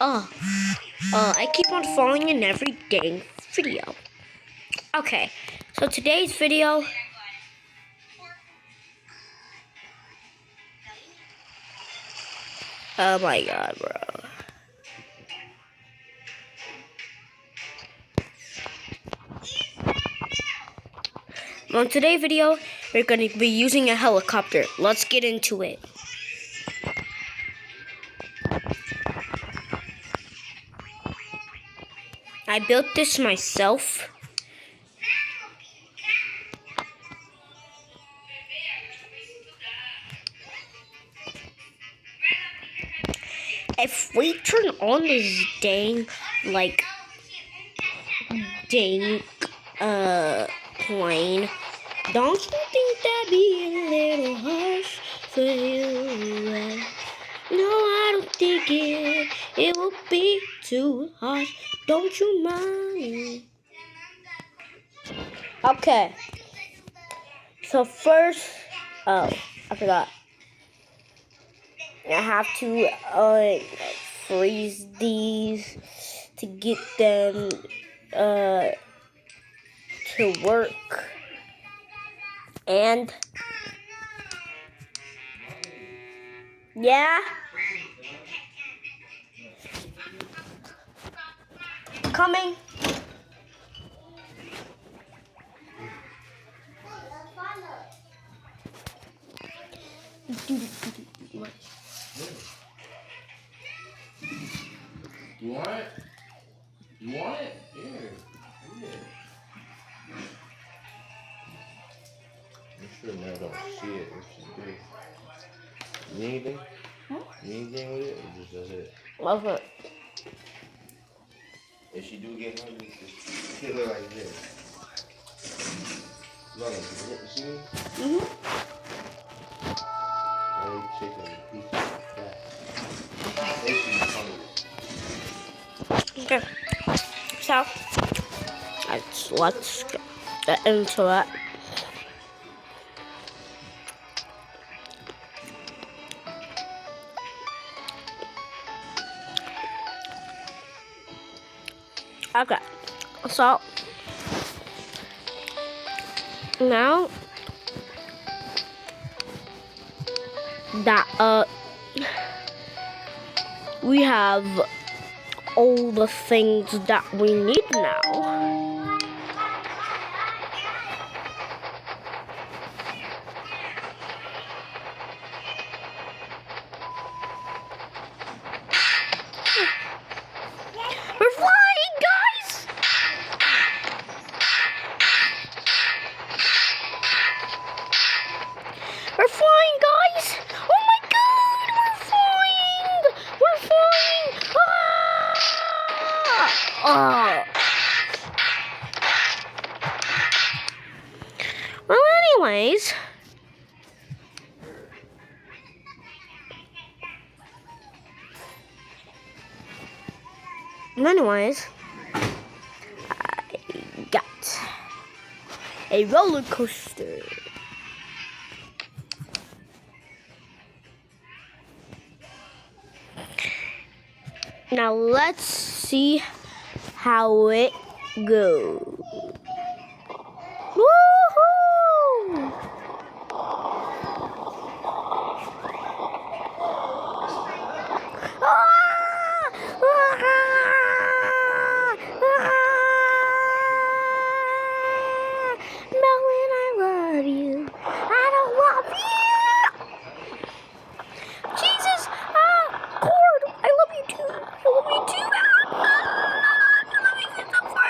I keep on falling in every dang video. Okay, so today's video. Oh my god, bro. On today's video, we're going to be using a helicopter. Let's get into it. I built this myself. If we turn on this dang plane, don't you think that'd be a little harsh for you? No, I don't think it will be too harsh. Don't you mind? Okay. So first, I forgot. I have to freeze these to get them to work. And yeah, coming. You want it? You want it? Here. I'm sure Mel don't see it if she do. You need anything? Huh? You need anything with it? Or just does it? Love it. If she do get hungry, just kill her like this. Look, you see me? Mhm. Every chicken piece of that. If she's hungry. Okay. So let's get into it. Okay, so now that we have all the things that we need now. We're flying, guys! We're flying, guys! Oh my god, we're flying! We're flying! Ah! Well, anyways. I got a roller coaster. Now let's see how it goes.